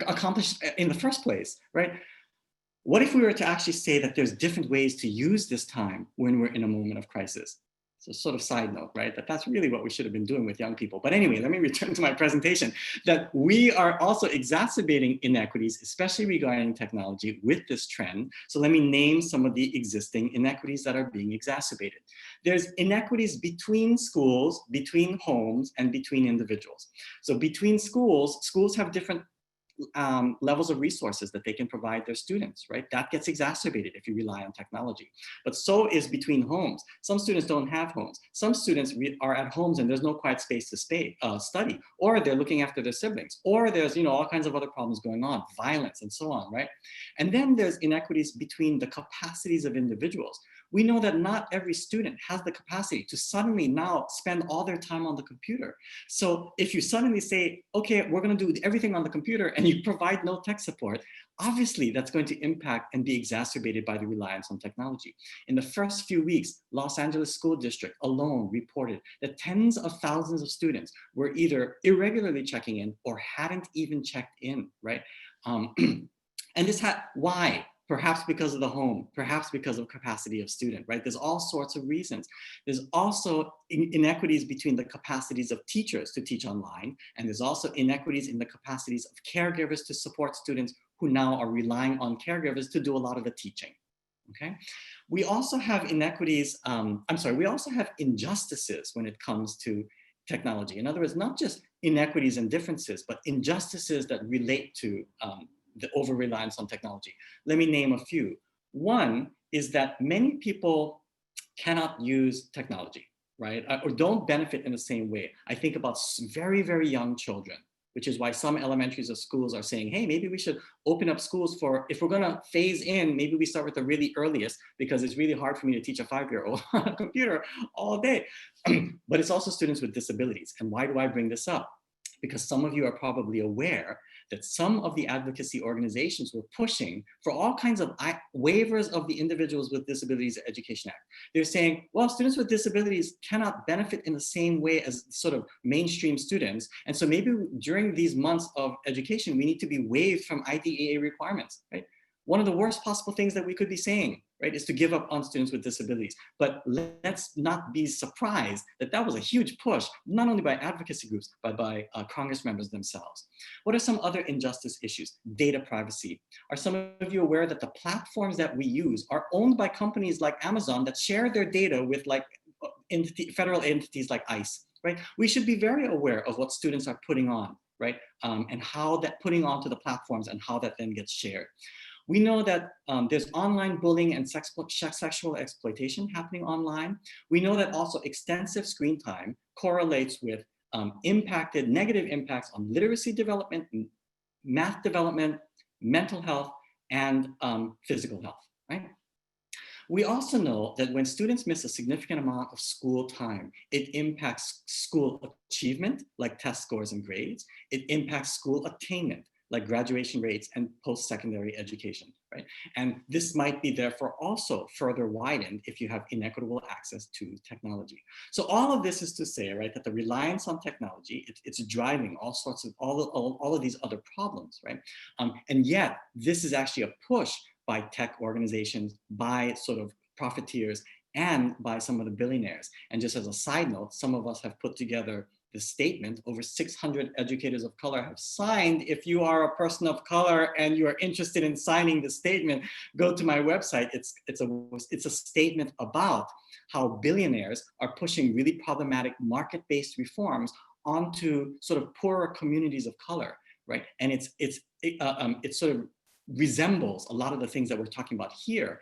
S2: accomplish in the first place, right? What if we were to actually say that there's different ways to use this time when we're in a moment of crisis? So sort of side note, right? That's really what we should have been doing with young people. But anyway, let me return to my presentation, that we are also exacerbating inequities, especially regarding technology with this trend. So let me name some of the existing inequities that are being exacerbated. There's inequities between schools, between homes, and between individuals. So between schools, schools have different levels of resources that they can provide their students, right? That gets exacerbated if you rely on technology. But so is between homes. Some students don't have homes. Some students are at homes and there's no quiet space to study, or they're looking after their siblings, or there's all kinds of other problems going on, violence and so on, right? And then there's inequities between the capacities of individuals. We know that not every student has the capacity to suddenly now spend all their time on the computer. So if you suddenly say, okay, we're going to do everything on the computer and you provide no tech support, obviously that's going to impact and be exacerbated by the reliance on technology. In the first few weeks, Los Angeles School District alone reported that tens of thousands of students were either irregularly checking in or hadn't even checked in, right? And why? Perhaps because of the home, perhaps because of capacity of student, right? There's all sorts of reasons. There's also inequities between the capacities of teachers to teach online, and there's also inequities in the capacities of caregivers to support students who now are relying on caregivers to do a lot of the teaching, okay? We also have inequities, we also have injustices when it comes to technology. In other words, not just inequities and differences, but injustices that relate to the over-reliance on technology. Let me name a few. One is that many people cannot use technology, right? Or don't benefit in the same way. I think about very, very young children, which is why some elementaries or schools are saying, hey, maybe we should open up schools for, if we're gonna phase in, maybe we start with the really earliest, because it's really hard for me to teach a 5-year-old on a computer all day. But it's also students with disabilities. And why do I bring this up? Because some of you are probably aware that some of the advocacy organizations were pushing for all kinds of waivers of the Individuals with Disabilities Education Act. They're saying, well, students with disabilities cannot benefit in the same way as sort of mainstream students. And so maybe during these months of education, we need to be waived from IDEA requirements, right? One of the worst possible things that we could be saying, right, is to give up on students with disabilities. But let's not be surprised that that was a huge push, not only by advocacy groups, but by Congress members themselves. What are some other injustice issues? Data privacy. Are some of you aware that the platforms that we use are owned by companies like Amazon that share their data with like federal entities like ICE, right? We should be very aware of what students are putting on, right? And how that putting onto the platforms and how that then gets shared. We know that there's online bullying and sexual exploitation happening online. We know that also extensive screen time correlates with negative impacts on literacy development, math development, mental health, and physical health, right? We also know that when students miss a significant amount of school time, it impacts school achievement, like test scores and grades. It impacts school attainment, like graduation rates and post-secondary education, right? And this might be therefore also further widened if you have inequitable access to technology. So all of this is to say, right, that the reliance on technology, it's driving all sorts of, all of these other problems, right? And yet this is actually a push by tech organizations, by sort of profiteers, and by some of the billionaires. And just as a side note, some of us have put together the statement. Over 600 educators of color have signed. If you are a person of color and you are interested in signing the statement, go to my website. It's a statement about how billionaires are pushing really problematic market-based reforms onto sort of poorer communities of color, right? And it sort of resembles a lot of the things that we're talking about here,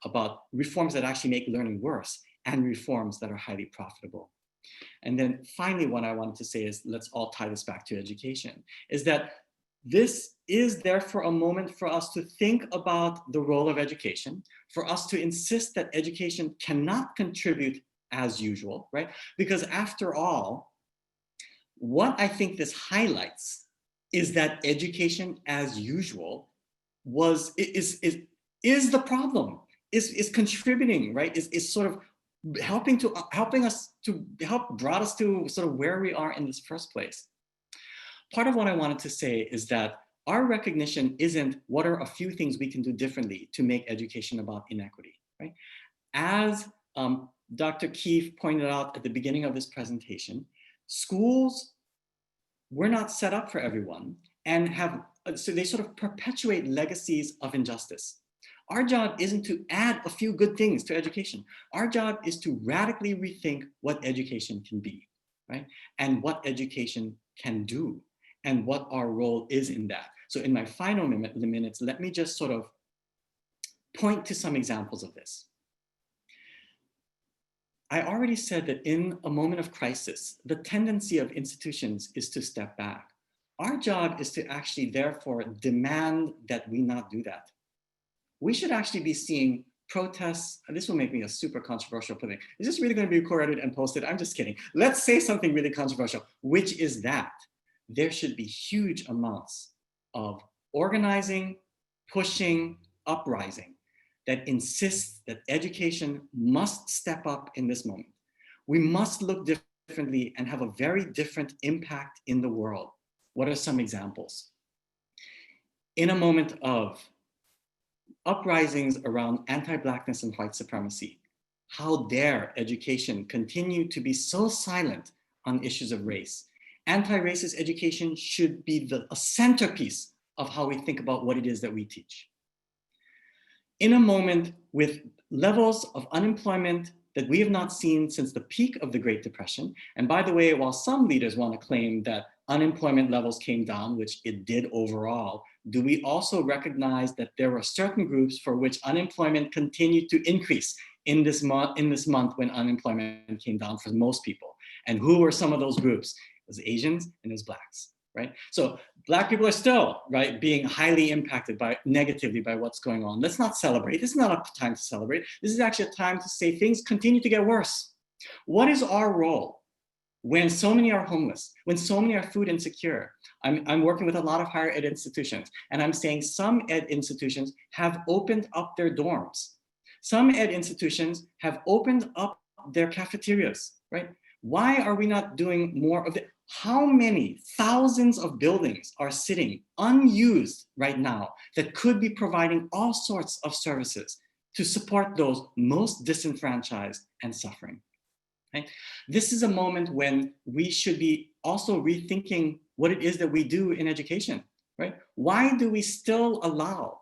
S2: about reforms that actually make learning worse and reforms that are highly profitable. And then finally, what I wanted to say is, let's all tie this back to education, is that this is therefore a moment for us to think about the role of education, for us to insist that education cannot contribute as usual, right? Because after all, what I think this highlights is that education as usual is the problem, is contributing, right? Is sort of helping us to help brought us to sort of where we are in this first place. Part of what I wanted to say is that our recognition isn't what are a few things we can do differently to make education about inequity, right? As Dr. Keefe pointed out at the beginning of this presentation, schools were not set up for everyone, and so they sort of perpetuate legacies of injustice. Our job isn't to add a few good things to education. Our job is to radically rethink what education can be, right? And what education can do, and what our role is in that. So in my final minutes, let me just sort of point to some examples of this. I already said that in a moment of crisis, the tendency of institutions is to step back. Our job is to actually therefore demand that we not do that. We should actually be seeing protests, and this will make me a super controversial thing. Is this really going to be recorded and posted? I'm just kidding. Let's say something really controversial, which is that there should be huge amounts of organizing, pushing, uprising that insists that education must step up in this moment. We must look differently and have a very different impact in the world. What are some examples? In a moment of uprisings around anti-Blackness and white supremacy, how dare education continue to be so silent on issues of race? Anti-racist education should be a centerpiece of how we think about what it is that we teach. In a moment with levels of unemployment that we have not seen since the peak of the Great Depression, and by the way, while some leaders want to claim that unemployment levels came down, which it did overall, do we also recognize that there were certain groups for which unemployment continued to increase in this month when unemployment came down for most people? And who were some of those groups? It was Asians and it was Blacks, right? So Black people are still, right, being highly impacted negatively by what's going on. Let's not celebrate. This is not a time to celebrate. This is actually a time to say things continue to get worse. What is our role when so many are homeless, when so many are food insecure? I'm working with a lot of higher ed institutions, and I'm saying some ed institutions have opened up their dorms. Some ed institutions have opened up their cafeterias, right? Why are we not doing more of it? How many thousands of buildings are sitting unused right now that could be providing all sorts of services to support those most disenfranchised and suffering? Right? This is a moment when we should be also rethinking what it is that we do in education, right? Why do we still allow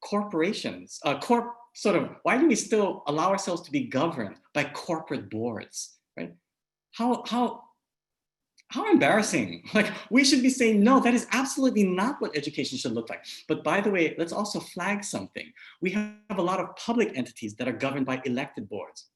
S2: corporations, why do we still allow ourselves to be governed by corporate boards, right? How embarrassing. Like, we should be saying, no, that is absolutely not what education should look like. But by the way, let's also flag something. We have a lot of public entities that are governed by elected boards.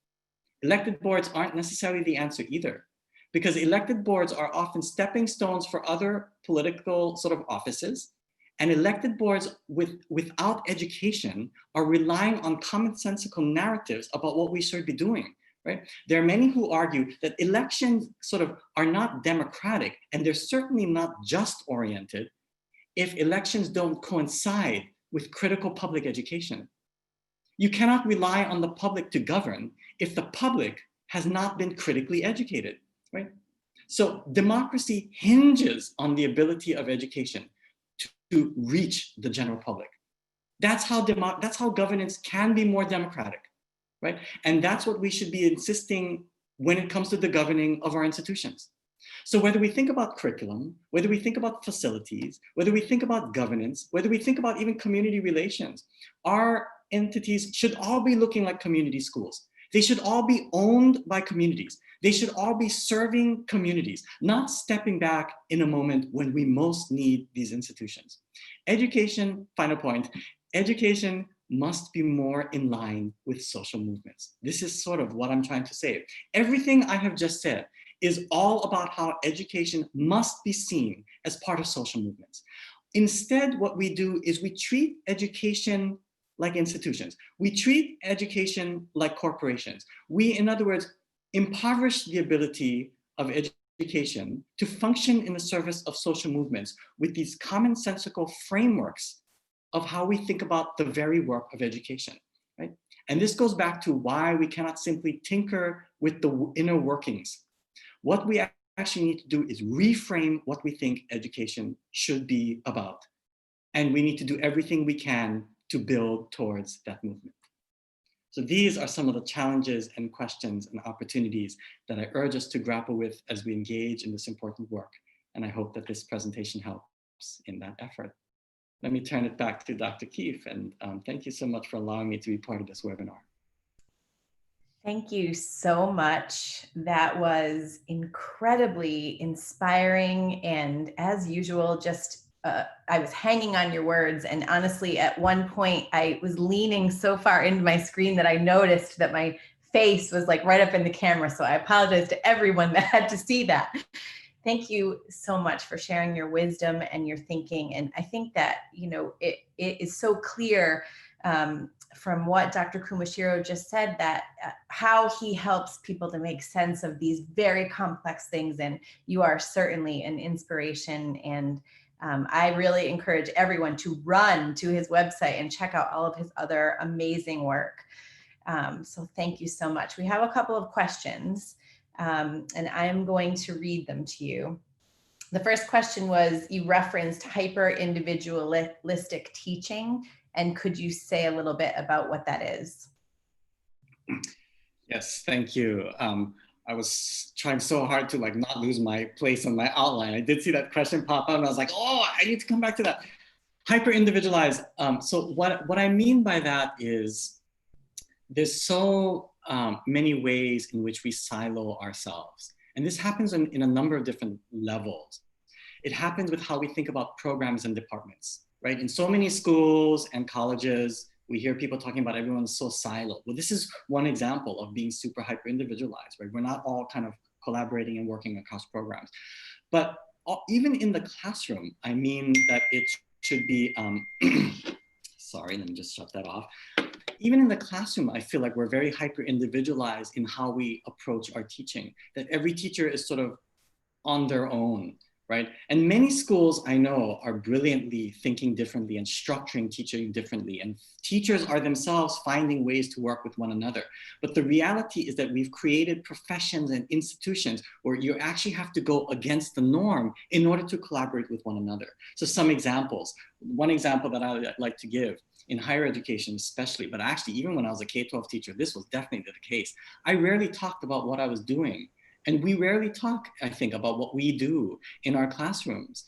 S2: Elected boards aren't necessarily the answer either, because elected boards are often stepping stones for other political sort of offices. And elected boards without education are relying on commonsensical narratives about what we should be doing. Right? There are many who argue that elections sort of are not democratic, and they're certainly not just oriented if elections don't coincide with critical public education. You cannot rely on the public to govern if the public has not been critically educated, right? So democracy hinges on the ability of education to reach the general public. That's how governance can be more democratic, right? And that's what we should be insisting when it comes to the governing of our institutions. So whether we think about curriculum, whether we think about facilities, whether we think about governance, whether we think about even community relations, our entities should all be looking like community schools. They should all be owned by communities. They should all be serving communities, not stepping back in a moment when we most need these institutions. Education, final point, education must be more in line with social movements. This is sort of what I'm trying to say. Everything I have just said is all about how education must be seen as part of social movements. Instead, what we do is we treat education like institutions. We treat education like corporations. We, in other words, impoverish the ability of education to function in the service of social movements with these commonsensical frameworks of how we think about the very work of education, right? And this goes back to why we cannot simply tinker with the inner workings. What we actually need to do is reframe what we think education should be about. And we need to do everything we can to build towards that movement. So these are some of the challenges and questions and opportunities that I urge us to grapple with as we engage in this important work. And I hope that this presentation helps in that effort. Let me turn it back to Dr. Keefe, and thank you so much for allowing me to be part of this webinar.
S1: Thank you so much. That was incredibly inspiring, and as usual, just I was hanging on your words, and honestly, at one point, I was leaning so far into my screen that I noticed that my face was like right up in the camera, so I apologize to everyone that had to see that. Thank you so much for sharing your wisdom and your thinking. And I think that, you know, it is so clear from what Dr. Kumashiro just said that how he helps people to make sense of these very complex things. And you are certainly an inspiration. And I really encourage everyone to run to his website and check out all of his other amazing work. So thank you so much. We have a couple of questions. And I'm going to read them to you. The first question was, you referenced hyper-individualistic teaching, and could you say a little bit about what that is?
S2: Yes, thank you. I was trying so hard to like not lose my place on my outline. I did see that question pop up and I was like, oh, I need to come back to that. Hyper-individualized. So what I mean by that is there's so many ways in which we silo ourselves. And this happens in a number of different levels. It happens with how we think about programs and departments, right? In so many schools and colleges, we hear people talking about everyone's so siloed. Well, this is one example of being super hyper individualized, right? We're not all kind of collaborating and working across programs. But even in the classroom, I mean that it should be, sorry, let me just shut that off. Even in the classroom, I feel like we're very hyper individualized in how we approach our teaching, that every teacher is sort of on their own, right? And many schools I know are brilliantly thinking differently and structuring teaching differently. And teachers are themselves finding ways to work with one another. But the reality is that we've created professions and institutions where you actually have to go against the norm in order to collaborate with one another. So some examples, one example that I like to give, in higher education especially, but actually even when I was a K-12 teacher, this was definitely the case. I rarely talked about what I was doing. And we rarely talk, I think, about what we do in our classrooms.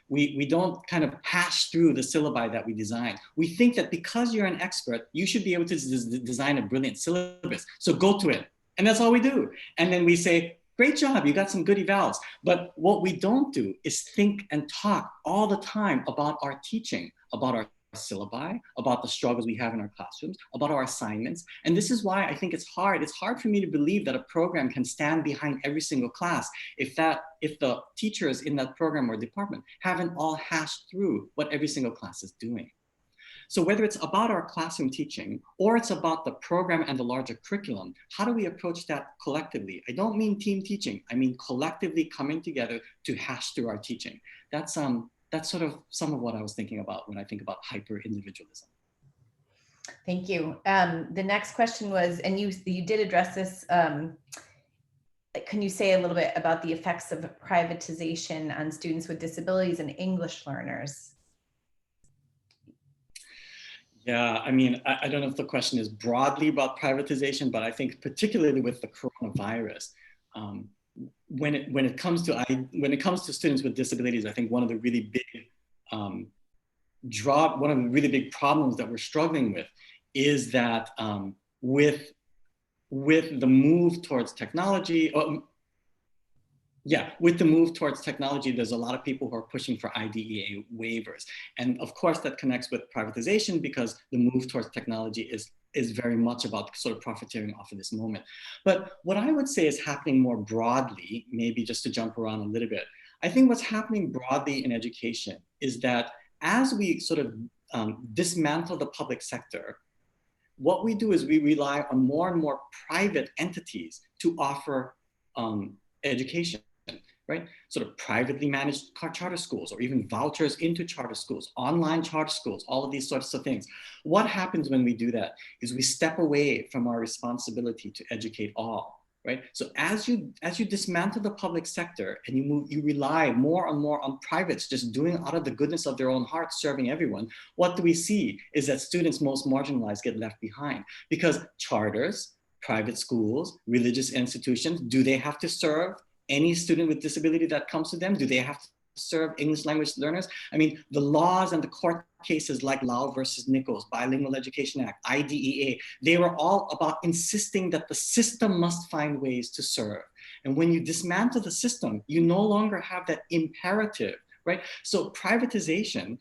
S2: We don't kind of hash through the syllabi that we design. We think that because you're an expert, you should be able to design a brilliant syllabus. So go to it. And that's all we do. And then we say, great job, you got some good evals. But what we don't do is think and talk all the time about our teaching, about our syllabi, about the struggles we have in our classrooms, about our assignments. And this is why I think it's hard. It's hard for me to believe that a program can stand behind every single class if the teachers in that program or department haven't all hashed through what every single class is doing. So whether it's about our classroom teaching or it's about the program and the larger curriculum, how do we approach that collectively? I don't mean team teaching. I mean collectively coming together to hash through our teaching. That's sort of some of what I was thinking about when I think about hyper-individualism.
S1: Thank you. The next question was, and you did address this, can you say a little bit about the effects of privatization on students with disabilities and English learners?
S2: Yeah, I mean, I don't know if the question is broadly about privatization, but I think particularly with the coronavirus, when it comes to students with disabilities, I think one of the really big problems that we're struggling with is that with the move towards technology. With the move towards technology, there's a lot of people who are pushing for IDEA waivers. And of course that connects with privatization because the move towards technology is very much about sort of profiteering off of this moment. But what I would say is happening more broadly, maybe just to jump around a little bit, I think what's happening broadly in education is that as we sort of dismantle the public sector, what we do is we rely on more and more private entities to offer education. Right? Sort of privately managed charter schools or even vouchers into charter schools, online charter schools, all of these sorts of things. What happens when we do that is we step away from our responsibility to educate all, right? So as you dismantle the public sector and you rely more and more on privates just doing out of the goodness of their own hearts, serving everyone, what do we see is that students most marginalized get left behind because charters, private schools, religious institutions, do they have to serve any student with disability that comes to them? Do they have to serve English language learners? I mean, the laws and the court cases like Lau versus Nichols, Bilingual Education Act, IDEA, they were all about insisting that the system must find ways to serve. And when you dismantle the system, you no longer have that imperative, right? So privatization,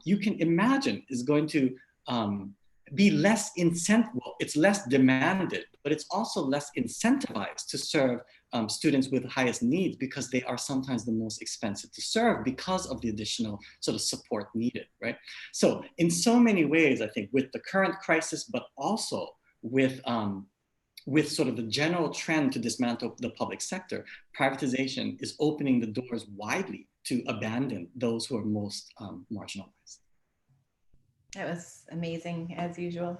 S2: you can imagine, is going to be less well, it's less demanded, but it's also less incentivized to serve students with the highest needs because they are sometimes the most expensive to serve because of the additional sort of support needed, right? So in so many ways, I think with the current crisis, but also with sort of the general trend to dismantle the public sector, privatization is opening the doors widely to abandon those who are most marginalized.
S1: That was amazing, as usual.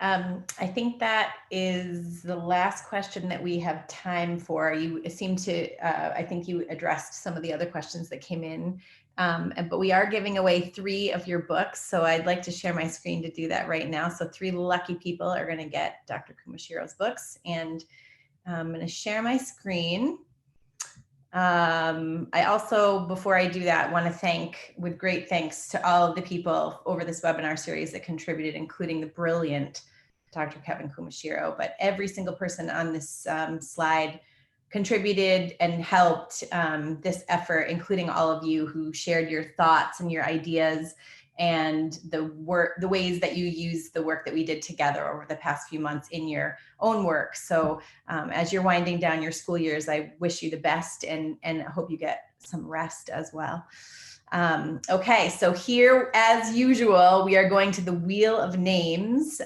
S1: I think that is the last question that we have time for. You seem to, I think you addressed some of the other questions that came in, but we are giving away 3 of your books. So I'd like to share my screen to do that right now. So 3 lucky people are going to get Dr. Kumashiro's books, and I'm going to share my screen. I also, before I do that, want to thank, with great thanks to all of the people over this webinar series that contributed, including the brilliant Dr. Kevin Kumashiro, but every single person on this slide contributed and helped this effort, including all of you who shared your thoughts and your ideas and the ways that you use the work that we did together over the past few months in your own work. So as you're winding down your school years, I wish you the best and hope you get some rest as well. Okay, so here, as usual, we are going to the wheel of names.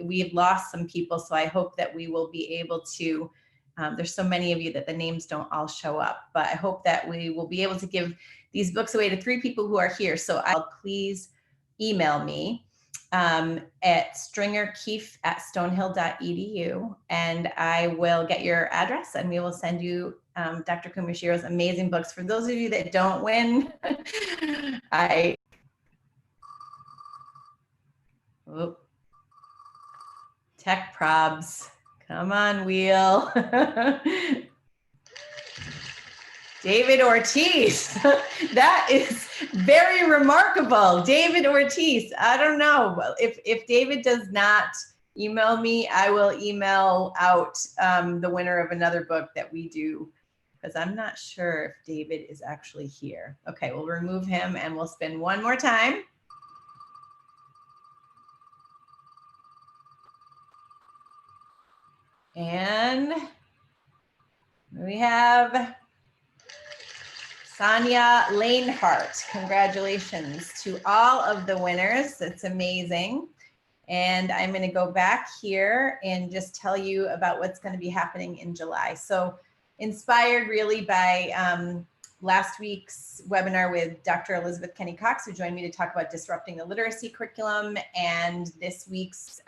S1: We've lost some people, so I hope that we will be able to, there's so many of you that the names don't all show up, but I hope that we will be able to give these books away to 3 people who are here. So please email me at stringerkeefe@stonehill.edu, and I will get your address and we will send you Dr. Kumashiro's amazing books. For those of you that don't win, tech probs, come on, wheel. David Ortiz, that is very remarkable. David Ortiz, I don't know if David does not email me. I will email out the winner of another book that we do, because I'm not sure if David is actually here. Okay, we'll remove him and we'll spin one more time. And we have Sonia Lanehart. Congratulations to all of the winners. It's amazing. And I'm going to go back here and just tell you about what's going to be happening in July. So inspired really by last week's webinar with Dr. Elizabeth Kenny Cox, who joined me to talk about disrupting the literacy curriculum, and this week's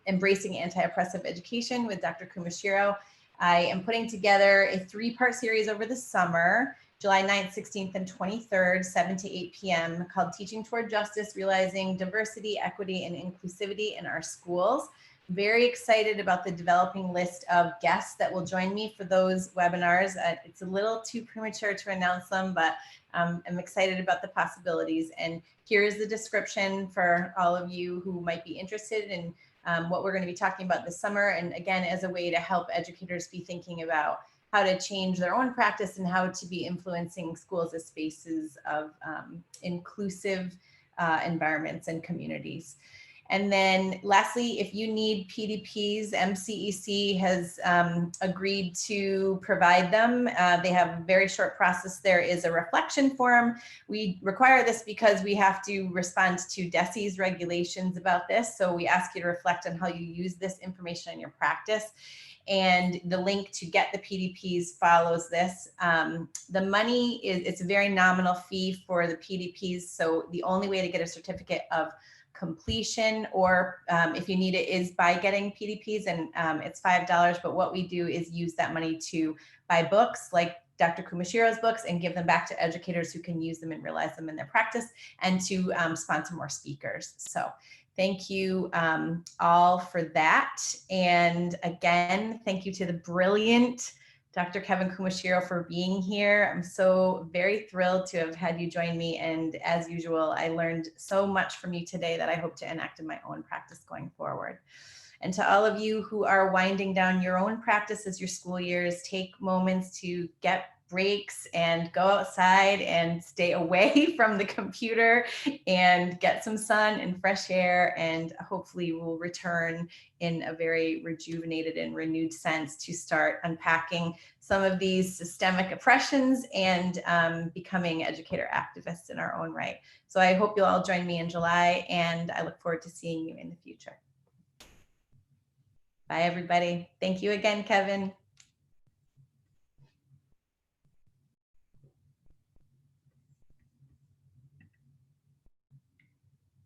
S1: Embracing Anti-Oppressive Education with Dr. Kumashiro. I am putting together a 3-part series over the summer, July 9th, 16th, and 23rd, 7 to 8 p.m., called Teaching Toward Justice, Realizing Diversity, Equity, and Inclusivity in Our Schools. Very excited about the developing list of guests that will join me for those webinars. It's a little too premature to announce them, but I'm excited about the possibilities. And here's the description for all of you who might be interested in what we're going to be talking about this summer. And again, as a way to help educators be thinking about how to change their own practice and how to be influencing schools as spaces of inclusive environments and communities. And then lastly, if you need PDPs, MCEC has agreed to provide them. They have a very short process. There is a reflection form. We require this because we have to respond to DESE's regulations about this. So we ask you to reflect on how you use this information in your practice. And the link to get the PDPs follows this. The money it's a very nominal fee for the PDPs. So the only way to get a certificate of completion, or if you need it, is by getting PDPs, and it's $5. But what we do is use that money to buy books like Dr. Kumashiro's books and give them back to educators who can use them and realize them in their practice, and to sponsor more speakers. So thank you all for that. And again, thank you to the brilliant Dr. Kevin Kumashiro for being here. I'm so very thrilled to have had you join me. And as usual, I learned so much from you today that I hope to enact in my own practice going forward. And to all of you who are winding down your own practice as your school years, take moments to get breaks and go outside and stay away from the computer and get some sun and fresh air, and hopefully we'll return in a very rejuvenated and renewed sense to start unpacking some of these systemic oppressions and becoming educator activists in our own right. So I hope you'll all join me in July, and I look forward to seeing you in the future. Bye, everybody. Thank you again, Kevin.